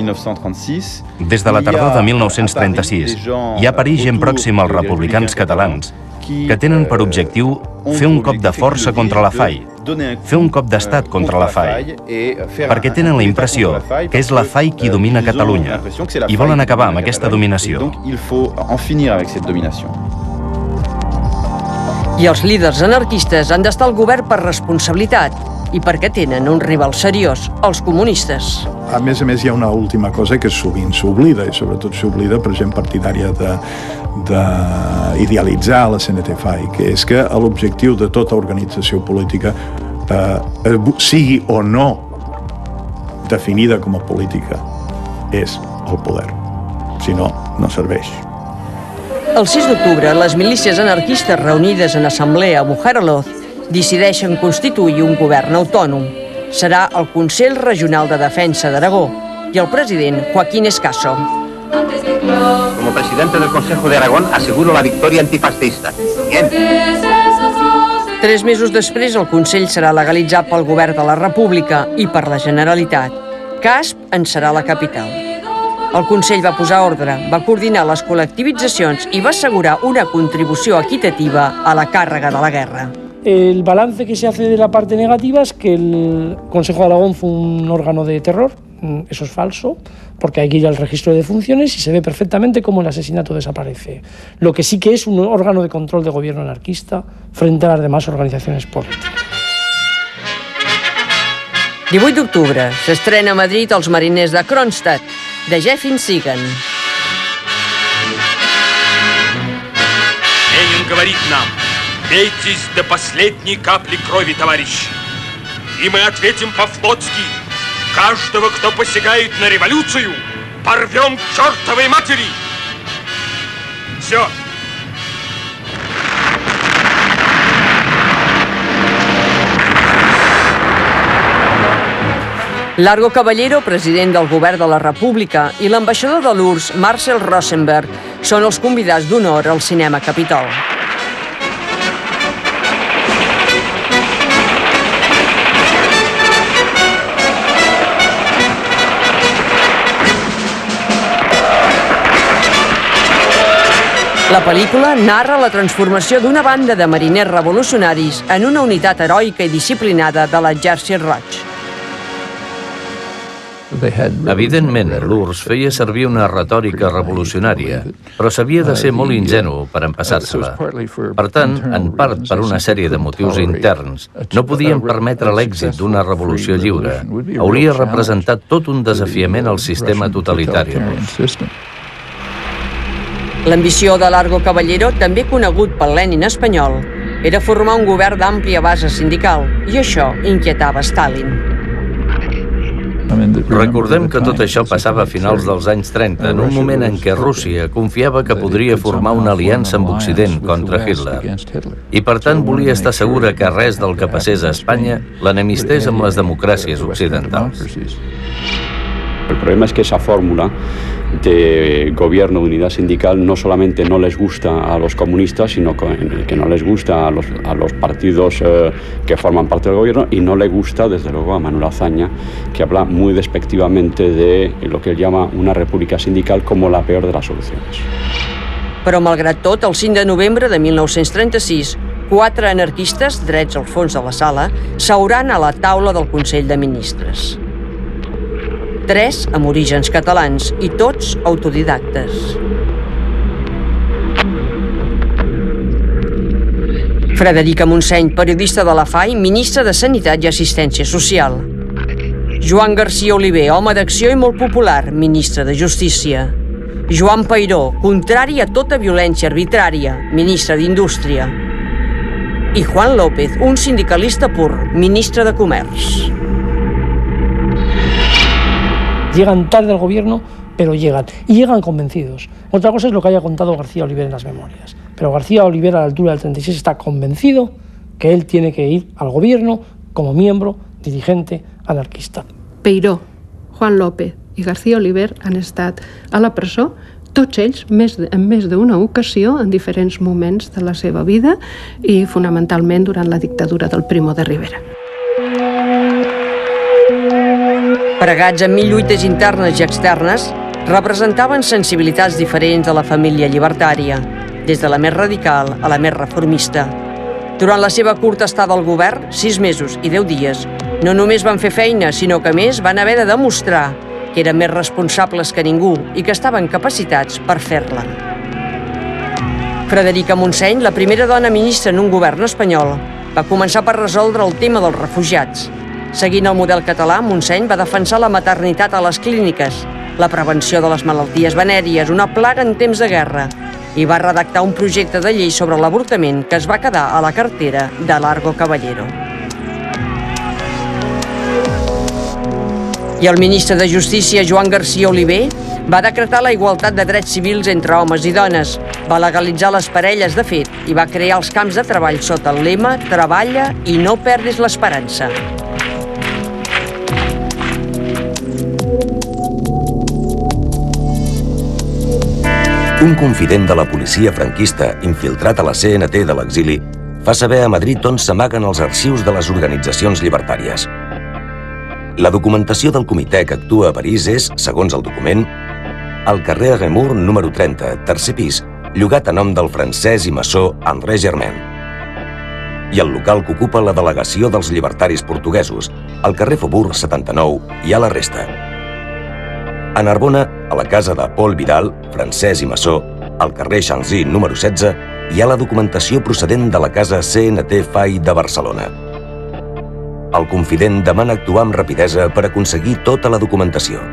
Des de la tardor de 1936, hi ha a París gent pròxima als republicans catalans que tenen per objectiu fer un cop de força contra la FAI, fer un cop d'estat contra la FAI, perquè tenen la impressió que és la FAI qui domina Catalunya i volen acabar amb aquesta dominació. I els líders anarquistes han d'estar al govern per responsabilitat i perquè tenen un rival seriós, els comunistes. A més, hi ha una última cosa que sovint s'oblida, i sobretot s'oblida per gent partidària d'idealitzar la CNT-FAI, que és que l'objectiu de tota organització política, sigui o no definida com a política, és el poder. Si no, no serveix. El 6 d'octubre, les milícies anarquistes reunides en assemblea a Bujareloz decideixen constituir un govern autònom. Serà el Consell Regional de Defensa d'Aragó i el president Joaquín Escaso. Como presidente del Consejo de Aragón aseguro la victoria antifascista. Bien. 3 mesos després, el Consell serà legalitzat pel Govern de la República i per la Generalitat. Casp en serà la capital. El Consell va posar ordre, va coordinar les col·lectivitzacions i va assegurar una contribució equitativa a la càrrega de la guerra. El balance que se hace de la parte negativa es que el Consejo de Aragón fue un órgano de terror. Eso es falso, porque hay que ir al registro de defunciones y se ve perfectamente cómo el asesinato desaparece. Lo que sí que es un órgano de control de gobierno anarquista frente a las demás organizaciones políticas. 18 d'octubre s'estrena a Madrid Els mariners de Kronstadt, de Jeffin Sigan. Ленин говорит нам: бейтесь до последней капли крови, товарищи. И мы ответим по-флотски: каждого, кто посягает на революцию, порвем к чертовой матери. Все. Largo Caballero, president del Govern de la República, i l'ambaixador de l'URSS, Marcel Rosenberg, són els convidats d'honor al Cinema Capitol. La pel·lícula narra la transformació d'una banda de mariners revolucionaris en una unitat heroica i disciplinada de l'Exèrcit Roig. Evidentment, l'URSS feia servir una retòrica revolucionària, però s'havia de ser molt ingenu per empassar-se-la. Per tant, en part per una sèrie de motius interns, no podien permetre l'èxit d'una revolució lliure. Hauria representat tot un desafiament al sistema totalitari. L'ambició de Largo Caballero, també conegut pel Lenin espanyol, era formar un govern d'àmplia base sindical, i això inquietava Stalin. Recordem que tot això passava a finals dels anys 30, en un moment en què Rússia confiava que podria formar una aliança amb Occident contra Hitler. I per tant volia estar segura que res del que passés a Espanya l'enemistés amb les democràcies occidentals. El problema es que esa fórmula de gobierno de unidad sindical no solamente no les gusta a los comunistas, sino que no les gusta a los partidos que forman parte del gobierno, y no le gusta, desde luego, a Manuel Azaña, que habla muy despectivamente de lo que él llama una república sindical como la peor de las soluciones. Però, malgrat tot, el 5 de novembre de 1936, 4 anarquistes, drets al fons de la sala, seuran a la taula del Consell de Ministres. 3 amb orígens catalans i tots autodidactes. Frederica Montseny, periodista de la FAI, ministre de Sanitat i Assistència Social. Joan Garcia Oliver, home d'acció i molt popular, ministre de Justícia. Joan Peiró, contrari a tota violència arbitrària, ministre d'Indústria. I Juan López, un sindicalista pur, ministre de Comerç. Llegan tarde al gobierno, pero llegan. Y llegan convencidos. Otra cosa es lo que haya contado García Oliver en las memorias. Pero García Oliver, a la altura del 36, está convencido que él tiene que ir al gobierno como miembro, dirigente, anarquista. Peiró, Juan López i García Oliver han estat a la presó, tots ells en més d'una ocasió, en diferents moments de la seva vida i fonamentalment durant la dictadura del Primo de Rivera. Pregats en 1.000 lluites internes i externes, representaven sensibilitats diferents de la família llibertària, des de la més radical a la més reformista. Durant la seva curta estada al govern, 6 mesos i 10 dies, no només van fer feina, sinó que a més van haver de demostrar que eren més responsables que ningú i que estaven capacitats per fer-la. Frederica Montseny, la primera dona ministra en un govern espanyol, va començar per resoldre el tema dels refugiats. Seguint el model català, Montseny va defensar la maternitat a les clíniques, la prevenció de les malalties venèries, una plaga en temps de guerra, i va redactar un projecte de llei sobre l'avortament que es va quedar a la cartera de Largo Caballero. I el ministre de Justícia, Joan Garcia Oliver, va decretar la igualtat de drets civils entre homes i dones, va legalitzar les parelles de fet i va crear els camps de treball sota el lema «Treballa i no perdis l'esperança». Un confident de la policia franquista infiltrat a la CNT de l'exili fa saber a Madrid on s'amaguen els arxius de les organitzacions llibertàries. La documentació del comitè que actua a París és, segons el document, al carrer Aguemur número 30, tercer pis, llogat a nom del francès i maçó André Germain. I el local que ocupa la delegació dels llibertaris portuguesos, al carrer Faubourg 79, hi ha la resta. A Narbona, a la casa de Paul Vidal, francès i maçó, al carrer Chanzy número 16, hi ha la documentació procedent de la casa CNT FAI de Barcelona. El confident demana actuar amb rapidesa per aconseguir tota la documentació.